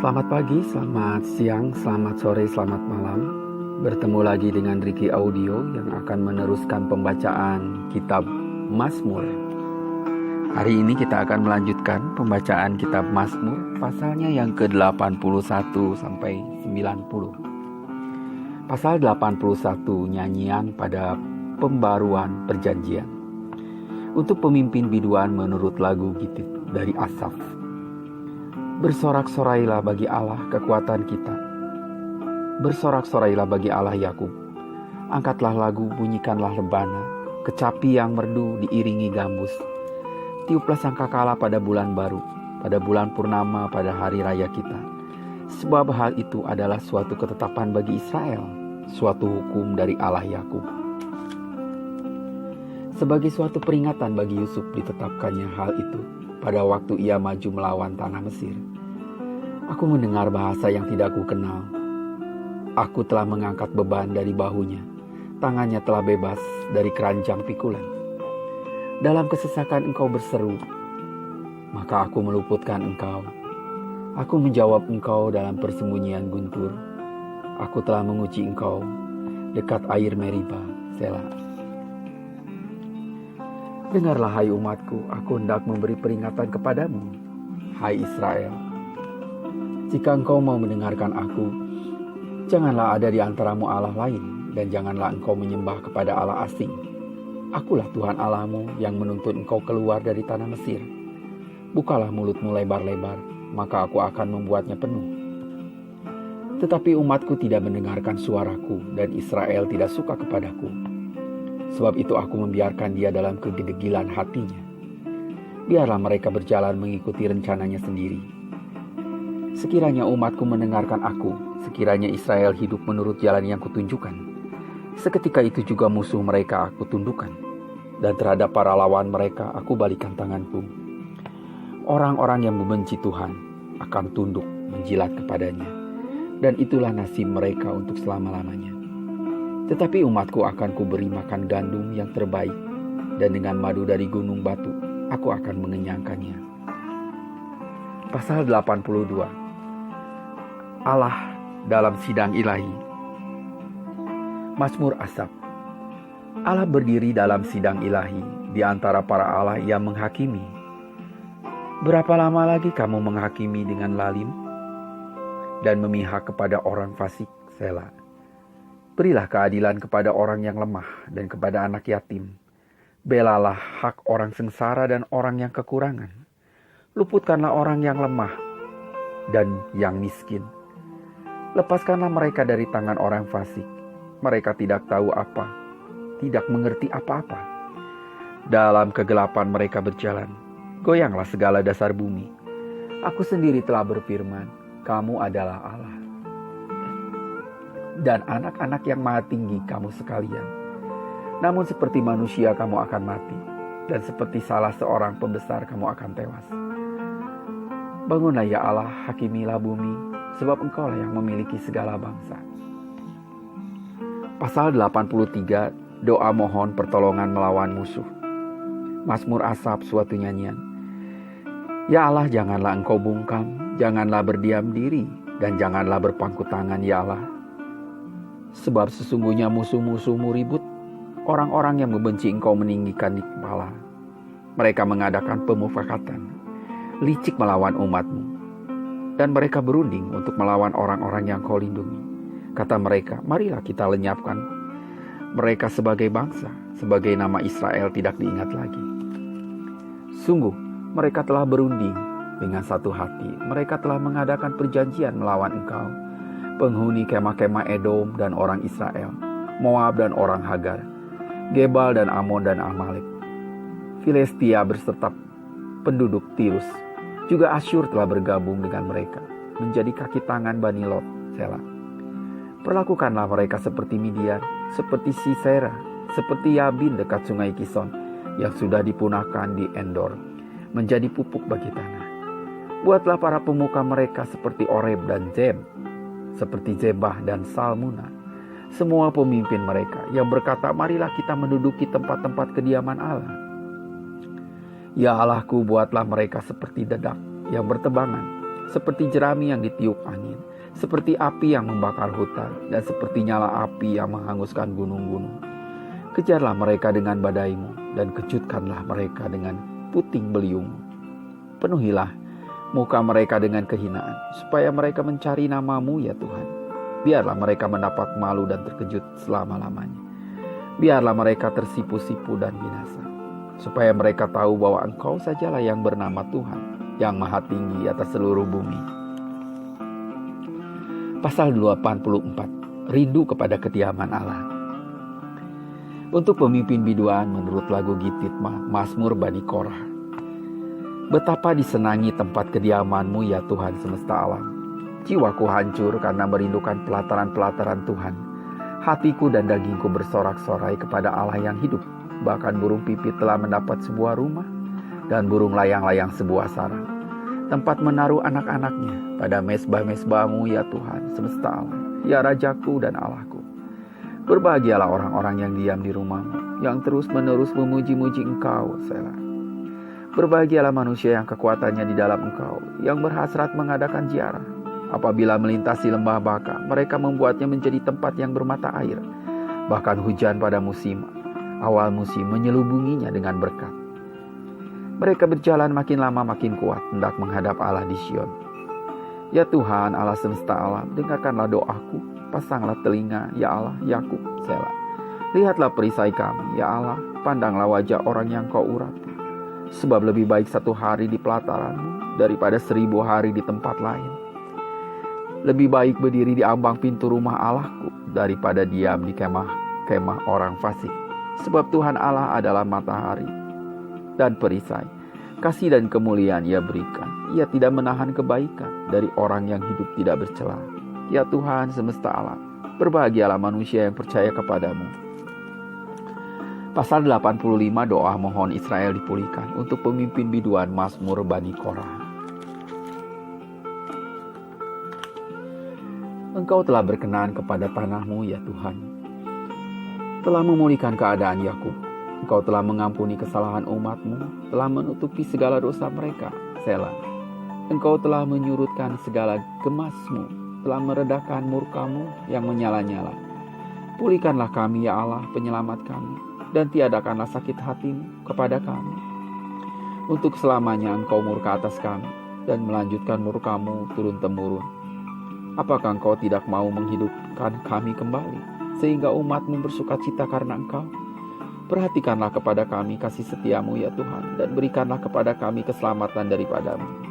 Selamat pagi, selamat siang, selamat sore, selamat malam. Bertemu lagi dengan Ricky Audio yang akan meneruskan pembacaan kitab Mazmur. Hari ini kita akan melanjutkan pembacaan kitab Mazmur, pasalnya yang ke-81 sampai 90. Pasal 81, nyanyian pada pembaruan perjanjian. Untuk pemimpin biduan menurut lagu Gitit dari Asaf. Bersorak-sorailah bagi Allah kekuatan kita. Bersorak-sorailah bagi Allah Yakub. Angkatlah lagu, bunyikanlah rebana. Kecapi yang merdu diiringi gambus. Tiuplah sangkakala pada bulan baru, pada bulan purnama, pada hari raya kita. Sebab hal itu adalah suatu ketetapan bagi Israel, suatu hukum dari Allah Yakub. Sebagai suatu peringatan bagi Yusuf ditetapkannya hal itu pada waktu ia maju melawan tanah Mesir. Aku mendengar bahasa yang tidak aku kenal. Aku telah mengangkat beban dari bahunya. Tangannya telah bebas dari keranjang pikulan. Dalam kesesakan engkau berseru, maka aku meluputkan engkau. Aku menjawab engkau dalam persembunyian guntur. Aku telah menguji engkau dekat air Meriba, Selah. Dengarlah hai umatku, aku hendak memberi peringatan kepadamu, hai Israel. Jika engkau mau mendengarkan aku, janganlah ada di antaramu Allah lain, dan janganlah engkau menyembah kepada Allah asing. Akulah Tuhan Allahmu yang menuntut engkau keluar dari tanah Mesir. Bukalah mulutmu lebar-lebar, maka aku akan membuatnya penuh. Tetapi umatku tidak mendengarkan suaraku, dan Israel tidak suka kepadaku. Sebab itu aku membiarkan dia dalam kegedegilan hatinya. Biarlah mereka berjalan mengikuti rencananya sendiri. Sekiranya umatku mendengarkan aku, sekiranya Israel hidup menurut jalan yang kutunjukkan, seketika itu juga musuh mereka aku tundukkan, dan terhadap para lawan mereka aku balikan tanganku. Orang-orang yang membenci Tuhan akan tunduk menjilat kepadanya, dan itulah nasib mereka untuk selama-lamanya. Tetapi umatku akan kuberi makan gandum yang terbaik, dan dengan madu dari gunung batu, aku akan mengenyangkannya. Pasal 82. Allah dalam sidang ilahi. Mazmur Asaf. Allah berdiri dalam sidang ilahi, di antara para Allah yang menghakimi. Berapa lama lagi kamu menghakimi dengan lalim, dan memihak kepada orang fasik, Selah. Berilah keadilan kepada orang yang lemah dan kepada anak yatim. Belalah hak orang sengsara dan orang yang kekurangan. Luputkanlah orang yang lemah dan yang miskin. Lepaskanlah mereka dari tangan orang fasik. Mereka tidak tahu apa, tidak mengerti apa-apa. Dalam kegelapan mereka berjalan. Goyanglah segala dasar bumi. Aku sendiri telah berfirman, kamu adalah Allah. Dan anak-anak yang maha tinggi kamu sekalian. Namun seperti manusia kamu akan mati, dan seperti salah seorang pembesar kamu akan tewas. Bangunlah ya Allah, hakimilah bumi, sebab engkaulah yang memiliki segala bangsa. Pasal 83, doa mohon pertolongan melawan musuh. Mazmur Asaf, suatu nyanyian. Ya Allah, janganlah engkau bungkam, janganlah berdiam diri, dan janganlah berpangku tangan ya Allah. Sebab sesungguhnya musuh-musuhmu ribut, orang-orang yang membenci engkau meninggikan di kepala. Mereka mengadakan pemufakatan, licik melawan umatmu. Dan mereka berunding untuk melawan orang-orang yang kau lindungi. Kata mereka, marilah kita lenyapkan mereka sebagai bangsa, sebagai nama Israel tidak diingat lagi. Sungguh, mereka telah berunding dengan satu hati. Mereka telah mengadakan perjanjian melawan engkau. Penghuni kemah-kemah Edom dan orang Israel, Moab dan orang Hagar, Gebal dan Amon dan Amalek, Filistia berserta penduduk Tirus, juga Asyur telah bergabung dengan mereka, menjadi kaki tangan Bani Lot, Selah. Perlakukanlah mereka seperti Midian, seperti Sisera, seperti Yabin dekat sungai Kison, yang sudah dipunahkan di Endor, menjadi pupuk bagi tanah. Buatlah para pemuka mereka seperti Oreb dan Zeb, seperti Zebah dan Salmuna, semua pemimpin mereka yang berkata, marilah kita menduduki tempat-tempat kediaman Allah. Ya Allahku, buatlah mereka seperti dedak yang bertebangan, seperti jerami yang ditiup angin, seperti api yang membakar hutan, dan seperti nyala api yang menghanguskan gunung-gunung. Kejarlah mereka dengan badaimu, dan kejutkanlah mereka dengan puting beliungmu. Penuhilah muka mereka dengan kehinaan, supaya mereka mencari namamu ya Tuhan. Biarlah mereka mendapat malu dan terkejut selama-lamanya. Biarlah mereka tersipu-sipu dan binasa, supaya mereka tahu bahwa Engkau sajalah yang bernama Tuhan, yang maha tinggi atas seluruh bumi. Pasal 84, rindu kepada kediaman Allah. Untuk pemimpin biduan menurut lagu Gitit Mazmur Bani Korah. Betapa disenangi tempat kediaman-Mu ya Tuhan semesta alam. Jiwaku hancur karena merindukan pelataran-pelataran Tuhan. Hatiku dan dagingku bersorak-sorai kepada Allah yang hidup. Bahkan burung pipit telah mendapat sebuah rumah, dan burung layang-layang sebuah sarang, tempat menaruh anak-anaknya pada mesbah-mesbah-Mu ya Tuhan semesta alam, ya Rajaku dan Allahku. Berbahagialah orang-orang yang diam di rumah-Mu, yang terus-menerus memuji-muji Engkau, Selah. Berbahagialah manusia yang kekuatannya di dalam Engkau, yang berhasrat mengadakan ziarah. Apabila melintasi lembah Baka, mereka membuatnya menjadi tempat yang bermata air. Bahkan hujan pada musim awal musim menyelubunginya dengan berkat. Mereka berjalan makin lama makin kuat, hendak menghadap Allah di Sion. Ya Tuhan, Allah semesta alam, dengarkanlah doaku, pasanglah telinga, ya Allah, Yakub, Selah. Lihatlah perisai kami, ya Allah, pandanglah wajah orang yang Kau urapi. Sebab lebih baik 1 hari di pelataran-Mu daripada 1000 hari di tempat lain. Lebih baik berdiri di ambang pintu rumah Allahku daripada diam di kemah orang fasik. Sebab Tuhan Allah adalah matahari dan perisai. Kasih dan kemuliaan Ia berikan. Ia tidak menahan kebaikan dari orang yang hidup tidak bercela. Ya Tuhan semesta alam, berbahagialah manusia yang percaya kepadamu. Pasal 85, doa mohon Israel dipulihkan untuk pemimpin biduan Mazmur Bani Korah. Engkau telah berkenan kepada tanah-Mu ya Tuhan, telah memulihkan keadaan Yakub. Engkau telah mengampuni kesalahan umat-Mu, telah menutupi segala dosa mereka, Selah. Engkau telah menyurutkan segala gemas-Mu, telah meredahkan murka-Mu yang menyala-nyala. Pulihkanlah kami ya Allah, penyelamat kami, dan tiadakanlah sakit hati-Mu kepada kami. Untuk selamanya Engkau murka atas kami, dan melanjutkan murka-Mu turun-temurun. Apakah Engkau tidak mau menghidupkan kami kembali, sehingga umat-Mu bersukacita karena Engkau? Perhatikanlah kepada kami kasih setia-Mu ya Tuhan, dan berikanlah kepada kami keselamatan daripada-Mu.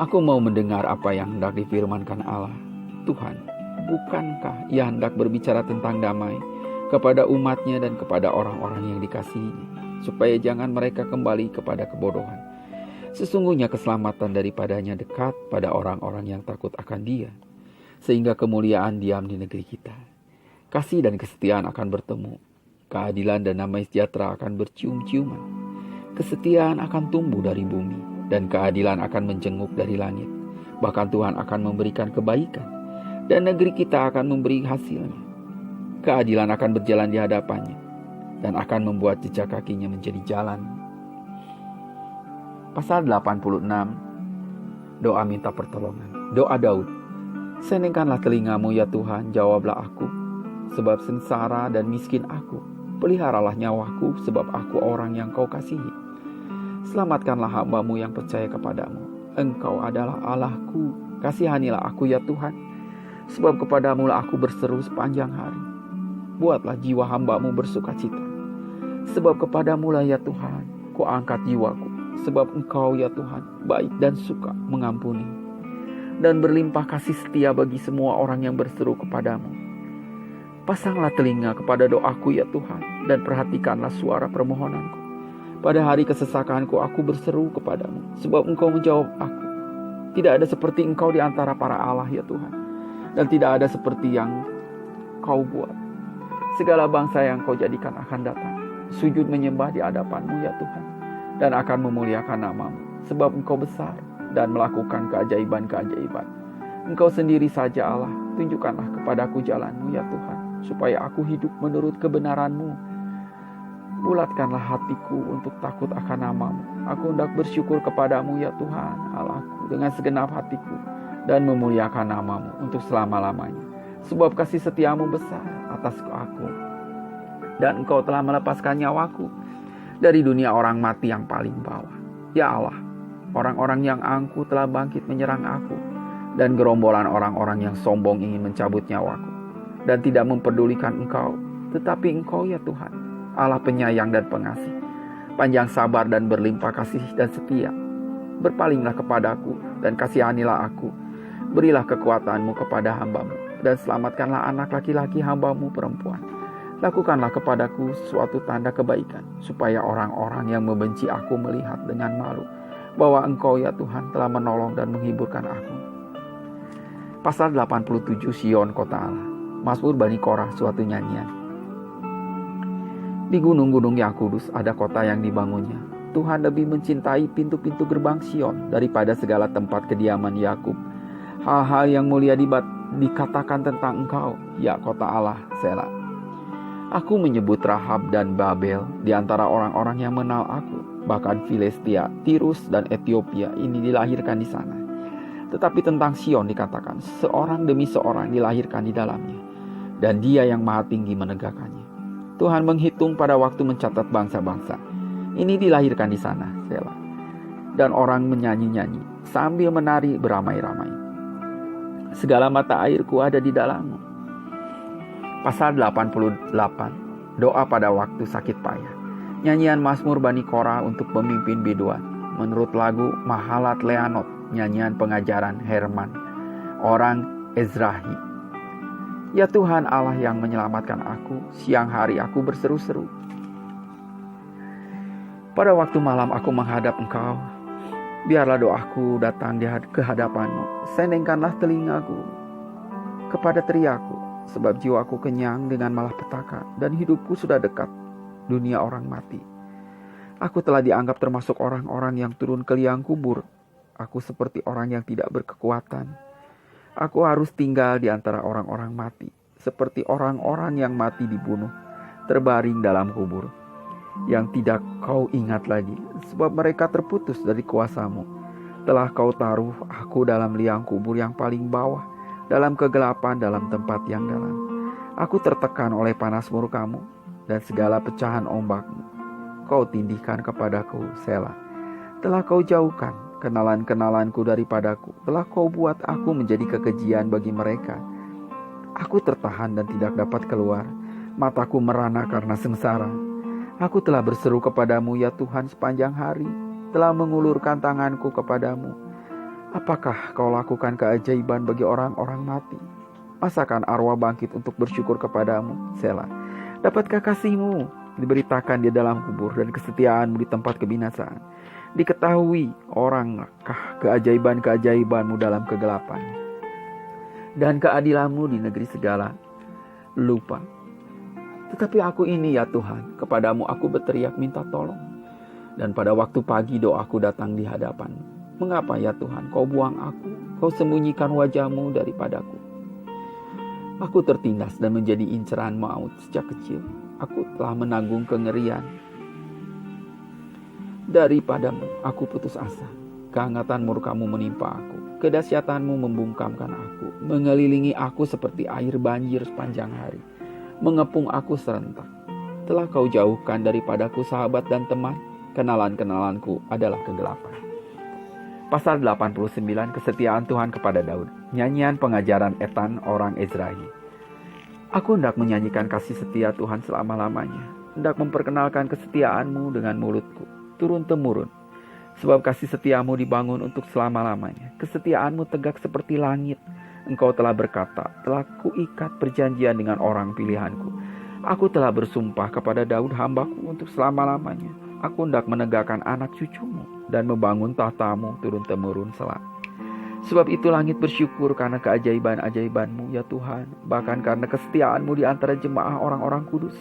Aku mau mendengar apa yang hendak difirmankan Allah. Tuhan, bukankah Ia hendak berbicara tentang damai kepada umat-Nya dan kepada orang-orang yang dikasihi-Nya, supaya jangan mereka kembali kepada kebodohan? Sesungguhnya keselamatan daripadanya dekat pada orang-orang yang takut akan Dia, sehingga kemuliaan diam di negeri kita. Kasih dan kesetiaan akan bertemu, keadilan dan damai sejahtera akan bercium-ciuman. Kesetiaan akan tumbuh dari bumi, dan keadilan akan menjenguk dari langit. Bahkan Tuhan akan memberikan kebaikan, dan negeri kita akan memberi hasilnya. Keadilan akan berjalan di hadapannya, dan akan membuat jejak kakinya menjadi jalan. Pasal 86, doa minta pertolongan. Doa Daud. Senengkanlah telinga-Mu ya Tuhan, jawablah aku, sebab sengsara dan miskin aku. Peliharalah nyawaku, sebab aku orang yang Kau kasihi. Selamatkanlah hamba-Mu yang percaya kepadamu. Engkau adalah Allahku. Kasihanilah aku ya Tuhan, sebab kepadamu lah aku berseru sepanjang hari. Buatlah jiwa hamba-Mu bersukacita, sebab kepadamu lah ya Tuhan, Ku angkat jiwaku. Sebab Engkau ya Tuhan baik dan suka mengampuni, dan berlimpah kasih setia bagi semua orang yang berseru kepadamu. Pasanglah telinga kepada doaku ya Tuhan, dan perhatikanlah suara permohonanku. Pada hari kesesakanku aku berseru kepadamu, sebab Engkau menjawab aku. Tidak ada seperti Engkau di antara para Allah ya Tuhan, dan tidak ada seperti yang Kau buat. Segala bangsa yang Kau jadikan akan datang, sujud menyembah di hadapan-Mu ya Tuhan, dan akan memuliakan nama-Mu, sebab Engkau besar dan melakukan keajaiban-keajaiban. Engkau sendiri saja Allah, tunjukkanlah kepadaku jalan-Mu ya Tuhan, supaya aku hidup menurut kebenaran-Mu. Bulatkanlah hatiku untuk takut akan nama-Mu. Aku hendak bersyukur kepadamu ya Tuhan Allahku dengan segenap hatiku dan memuliakan nama-Mu untuk selama-lamanya. Sebab kasih setiamu besar atas aku. Dan Engkau telah melepaskan nyawaku dari dunia orang mati yang paling bawah. Ya Allah, orang-orang yang angkuh telah bangkit menyerang aku. Dan gerombolan orang-orang yang sombong ingin mencabut nyawaku. Dan tidak memperdulikan Engkau. Tetapi Engkau ya Tuhan, Allah penyayang dan pengasih, panjang sabar dan berlimpah kasih dan setia. Berpalinglah kepadaku dan kasihanilah aku. Berilah kekuatan-Mu kepada hamba-Mu dan selamatkanlah anak laki-laki hamba-Mu perempuan. Lakukanlah kepadaku suatu tanda kebaikan, supaya orang-orang yang membenci aku melihat dengan malu bahwa Engkau ya Tuhan telah menolong dan menghiburkan aku. Pasal 87 Sion Kota Allah. Mazmur Bani Korah, suatu nyanyian. Di gunung-gunung yang kudus ada kota yang dibangunnya. Tuhan lebih mencintai pintu-pintu gerbang Sion daripada segala tempat kediaman Yakub. Hal-hal yang mulia dikatakan tentang Engkau, ya kota Allah, Selah. Aku menyebut Rahab dan Babel di antara orang-orang yang mengenal aku. Bahkan Filistia, Tirus, dan Ethiopia ini dilahirkan di sana. Tetapi tentang Sion dikatakan, seorang demi seorang dilahirkan di dalamnya. Dan Dia yang Maha Tinggi menegakkannya. Tuhan menghitung pada waktu mencatat bangsa-bangsa. Ini dilahirkan di sana, Selah. Dan orang menyanyi-nyanyi sambil menari beramai-ramai. Segala mata airku ada di dalam-Mu. Pasal 88. Doa pada waktu sakit payah. Nyanyian Mazmur Bani Korah untuk pemimpin biduan. Menurut lagu Mahalat Leanot, nyanyian pengajaran Herman, orang Ezrahi. Ya Tuhan Allah yang menyelamatkan aku, siang hari aku berseru-seru. Pada waktu malam aku menghadap Engkau, biarlah doaku datang ke hadapan-Mu. Sendengkanlah telingaku kepada teriaku, sebab jiwaku kenyang dengan malapetaka dan hidupku sudah dekat dunia orang mati. Aku telah dianggap termasuk orang-orang yang turun ke liang kubur. Aku seperti orang yang tidak berkekuatan. Aku harus tinggal di antara orang-orang mati, seperti orang-orang yang mati dibunuh, terbaring dalam kubur, yang tidak Kau ingat lagi, sebab mereka terputus dari kuasa-Mu. Telah Kau taruh aku dalam liang kubur yang paling bawah, dalam kegelapan, dalam tempat yang dalam. Aku tertekan oleh panas murka-Mu, dan segala pecahan ombak-Mu Kau tindihkan kepadaku, Selah. Telah Kau jauhkan kenalan-kenalanku daripadaku. Telah Kau buat aku menjadi kekejian bagi mereka. Aku tertahan dan tidak dapat keluar. Mataku merana karena sengsara. Aku telah berseru kepadamu ya Tuhan sepanjang hari. Telah mengulurkan tanganku kepadamu. Apakah Kau lakukan keajaiban bagi orang-orang mati? Masakan arwah bangkit untuk bersyukur kepadamu, Selah. Dapatkah kasih-Mu diberitakan di dalam kubur dan kesetiaan-Mu di tempat kebinasaan? Diketahui orangkah keajaiban-keajaiban-Mu dalam kegelapan, dan keadilan-Mu di negeri segala lupa. Tetapi aku ini ya Tuhan, kepadamu aku berteriak minta tolong. Dan pada waktu pagi doaku datang di hadapan-Mu. Mengapa ya Tuhan Kau buang aku? Kau sembunyikan wajah-Mu daripadaku. Aku tertindas dan menjadi inceran maut sejak kecil. Aku telah menanggung kengerian. Daripadamu aku putus asa. Kehangatan murka-Mu menimpa aku. Kedahsyatan-Mu membungkamkan aku. Mengelilingi aku seperti air banjir sepanjang hari. Mengepung aku serentak. Telah Kau jauhkan daripadaku sahabat dan teman. Kenalan-kenalanku adalah kegelapan. Pasal 89. Kesetiaan Tuhan kepada Daud. Nyanyian pengajaran Etan, orang Ezrahi. Aku hendak menyanyikan kasih setia Tuhan selama-lamanya. Hendak memperkenalkan kesetiaan-Mu dengan mulutku, turun-temurun. Sebab kasih setiamu dibangun untuk selama-lamanya. Kesetiaanmu tegak seperti langit. Engkau telah berkata, telah kuikat perjanjian dengan orang pilihanku. Aku telah bersumpah kepada Daud hambaku untuk selama-lamanya. Aku hendak menegakkan anak cucumu dan membangun tahtamu turun-temurun selama. Sebab itu langit bersyukur karena keajaiban-ajaiban-Mu ya Tuhan, bahkan karena kesetiaan-Mu di antara jemaah orang-orang kudus.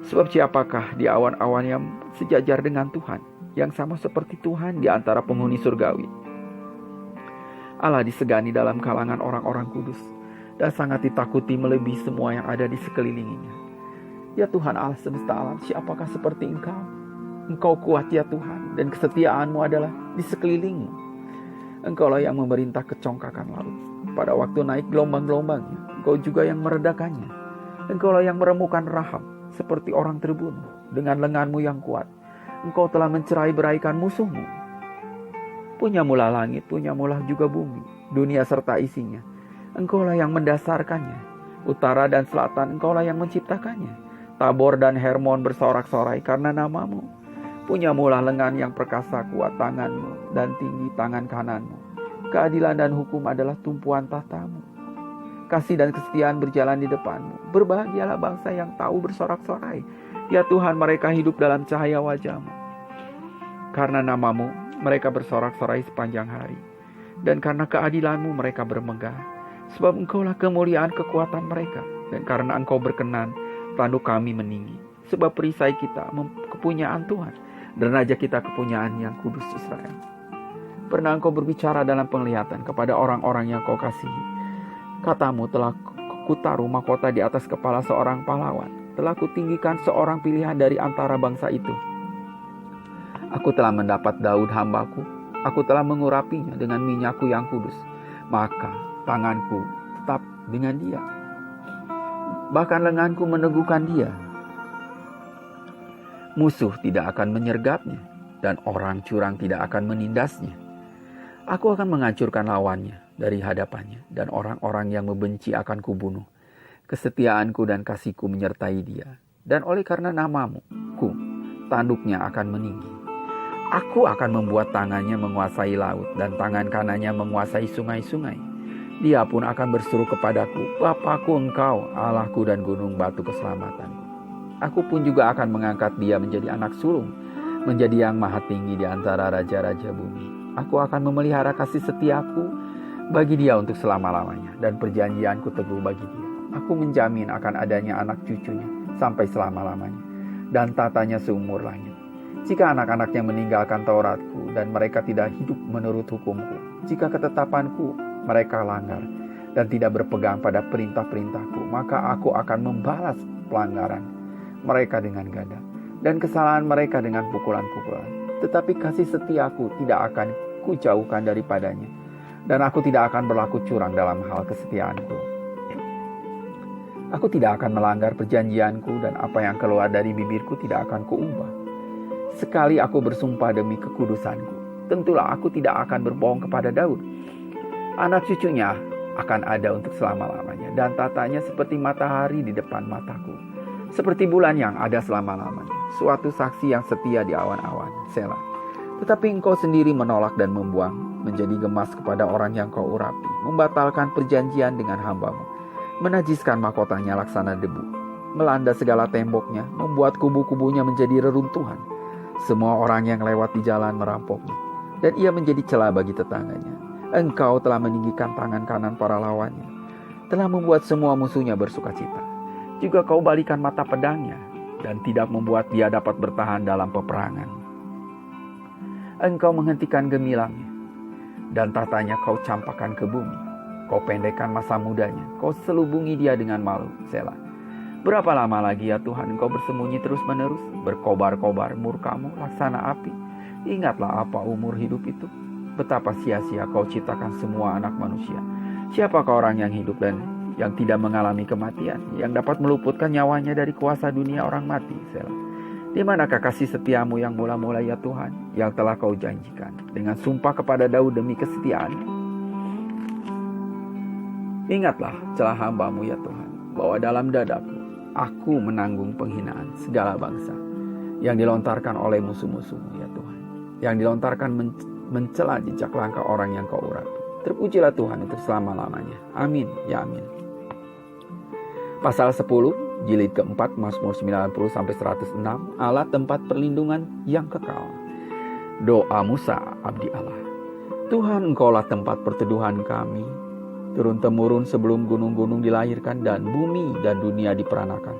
Sebab siapakah di awan-awan yang sejajar dengan Tuhan, yang sama seperti Tuhan di antara penghuni surgawi? Allah disegani dalam kalangan orang-orang kudus, dan sangat ditakuti melebihi semua yang ada di sekelilinginya. Ya Tuhan Allah semesta alam, siapakah seperti Engkau? Engkau kuat ya Tuhan, dan kesetiaan-Mu adalah di sekelilingmu. Engkaulah yang memerintah kecongkakan laut. Pada waktu naik gelombang-gelombangnya, Engkau juga yang meredakannya. Engkaulah yang meremukkan Rahab seperti orang terbunuh. Dengan lengan-Mu yang kuat, Engkau telah mencerai-beraikan musuh-Mu. Punyamulah langit, punyamulah juga bumi, dunia serta isinya. Engkaulah yang mendasarkannya. Utara dan selatan, Engkaulah yang menciptakannya. Tabor dan Hermon bersorak-sorai karena nama-Mu. Punyamulah lengan yang perkasa, kuat tangan-Mu dan tinggi tangan kanan-Mu. Keadilan dan hukum adalah tumpuan tahta-Mu. Kasih dan kesetiaan berjalan di depan-Mu. Berbahagialah bangsa yang tahu bersorak-sorai. Ya Tuhan, mereka hidup dalam cahaya wajah-Mu. Karena nama-Mu, mereka bersorak-sorai sepanjang hari. Dan karena keadilan-Mu, mereka bermegah. Sebab Engkaulah kemuliaan kekuatan mereka. Dan karena Engkau berkenan, tanduk kami meninggi. Sebab perisai kita kepunyaan Tuhan, dan raja kita kepunyaan yang kudus Israel. Pernah Engkau berbicara dalam penglihatan kepada orang-orang yang Kau kasihi. Katamu, telah kutaruh mahkota di atas kepala seorang pahlawan. Telah kutinggikan seorang pilihan dari antara bangsa itu. Aku telah mendapat Daud hambaku. Aku telah mengurapinya dengan minyakku yang kudus. Maka tanganku tetap dengan dia. Bahkan lenganku meneguhkan dia. Musuh tidak akan menyergapnya, dan orang curang tidak akan menindasnya. Aku akan menghancurkan lawannya dari hadapannya, dan orang-orang yang membenci akan kubunuh. Kesetiaanku dan kasihku menyertai dia, dan oleh karena nama-Mu, tanduknya akan meninggi. Aku akan membuat tangannya menguasai laut, dan tangan kanannya menguasai sungai-sungai. Dia pun akan berseru kepadaku, Bapakku Engkau, Allahku dan gunung batu keselamatanku. Aku pun juga akan mengangkat dia menjadi anak sulung, menjadi yang maha tinggi di antara raja-raja bumi. Aku akan memelihara kasih setiaku bagi dia untuk selama-lamanya, dan perjanjianku teguh bagi dia. Aku menjamin akan adanya anak cucunya sampai selama-lamanya, dan tatanya seumur langit. Jika anak-anaknya meninggalkan Tauratku, dan mereka tidak hidup menurut hukumku, jika ketetapanku mereka langgar, dan tidak berpegang pada perintah-perintahku, maka aku akan membalas pelanggaran mereka dengan gada, dan kesalahan mereka dengan pukulan-pukulan. Tetapi kasih setiaku tidak akan kujauhkan daripadanya, dan aku tidak akan berlaku curang dalam hal kesetiaanku. Aku tidak akan melanggar perjanjianku, dan apa yang keluar dari bibirku tidak akan kuubah. Sekali aku bersumpah demi kekudusanku, tentulah aku tidak akan berbohong kepada Daud. Anak cucunya akan ada untuk selama-lamanya, dan tatanya seperti matahari di depan mataku, seperti bulan yang ada selama-lamanya, suatu saksi yang setia di awan-awan. Selah. Tetapi Engkau sendiri menolak dan membuang, menjadi gemas kepada orang yang Kau urapi, membatalkan perjanjian dengan hamba-Mu, menajiskan mahkotanya laksana debu, melanda segala temboknya, membuat kubu-kubunya menjadi reruntuhan. Semua orang yang lewat di jalan merampoknya, dan ia menjadi celah bagi tetangganya. Engkau telah meninggikan tangan kanan para lawannya, telah membuat semua musuhnya bersukacita. Juga Kau balikan mata pedangnya, dan tidak membuat dia dapat bertahan dalam peperangan. Engkau menghentikan gemilangnya, dan tatanya Kau campakkan ke bumi. Kau pendekkan masa mudanya, Kau selubungi dia dengan malu. Selah. Berapa lama lagi ya Tuhan Engkau bersembunyi terus-menerus, berkobar-kobar murka-Mu laksana api? Ingatlah apa umur hidup itu. Betapa sia-sia Kau ciptakan semua anak manusia. Siapakah orang yang hidup dan yang tidak mengalami kematian, yang dapat meluputkan nyawanya dari kuasa dunia orang mati? Selah. Di manakah kasih setiamu yang mula-mula ya Tuhan, yang telah Kau janjikan dengan sumpah kepada Daud demi kesetiaan? Ingatlah celah hamba-Mu ya Tuhan, bahwa dalam dadaku aku menanggung penghinaan segala bangsa yang dilontarkan oleh musuh-musuh-Mu ya Tuhan, yang dilontarkan mencela jejak langkah orang yang Kau urapi. Terpujilah Tuhan untuk selama-lamanya. Amin, ya amin. Pasal 10, jilid keempat, Mazmur 90-106, Allah tempat perlindungan yang kekal. Doa Musa, abdi Allah. Tuhan, Engkaulah tempat perteduhan kami, turun-temurun sebelum gunung-gunung dilahirkan dan bumi dan dunia diperanakan.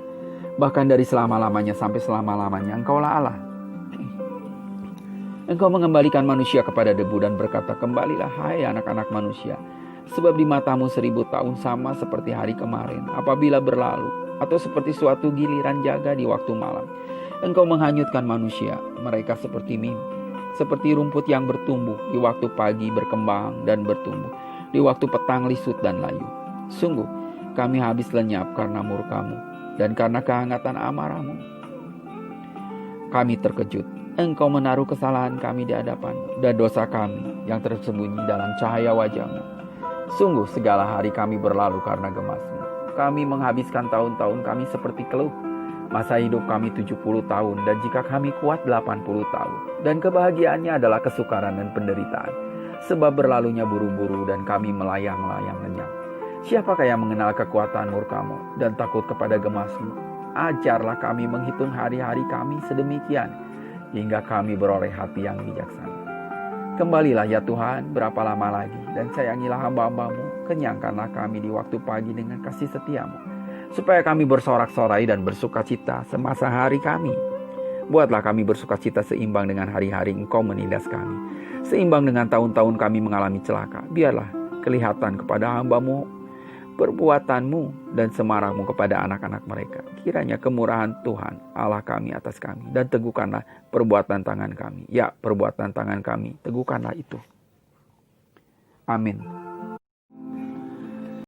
Bahkan dari selama-lamanya sampai selama-lamanya, Engkaulah Allah. Engkau mengembalikan manusia kepada debu dan berkata, kembalilah hai anak-anak manusia, sebab di mata-Mu 1000 tahun sama seperti hari kemarin apabila berlalu, atau seperti suatu giliran jaga di waktu malam. Engkau menghanyutkan manusia, mereka seperti mimpi. Seperti rumput yang bertumbuh, di waktu pagi berkembang dan bertumbuh, di waktu petang lisut dan layu. Sungguh, kami habis lenyap karena murka-Mu, dan karena kehangatan amarah-Mu. Kami terkejut. Engkau menaruh kesalahan kami di hadapan-Mu, dan dosa kami yang tersembunyi dalam cahaya wajah-Mu. Sungguh segala hari kami berlalu karena gemas-Mu. Kami menghabiskan tahun-tahun kami seperti keluh. Masa hidup kami 70 tahun, dan jika kami kuat 80 tahun. Dan kebahagiaannya adalah kesukaran dan penderitaan. Sebab berlalunya buru-buru dan kami melayang-layang lenyap. Siapakah yang mengenal kekuatan murka-Mu dan takut kepada gemas-Mu? Ajarlah kami menghitung hari-hari kami sedemikian, hingga kami beroleh hati yang bijaksana. Kembalilah ya Tuhan, berapa lama lagi, dan sayangilah hamba-Hamba-Mu, kenyangkanlah kami di waktu pagi dengan kasih setia-Mu, supaya kami bersorak-sorai dan bersukacita semasa hari kami. Buatlah kami bersukacita seimbang dengan hari-hari Engkau menindas kami, seimbang dengan tahun-tahun kami mengalami celaka. Biarlah kelihatan kepada hamba-Mu perbuatan-Mu dan semarah-Mu kepada anak-anak mereka. Kiranya kemurahan Tuhan Allah kami atas kami, dan teguhkanlah perbuatan tangan kami. Ya, perbuatan tangan kami, teguhkanlah itu. Amin.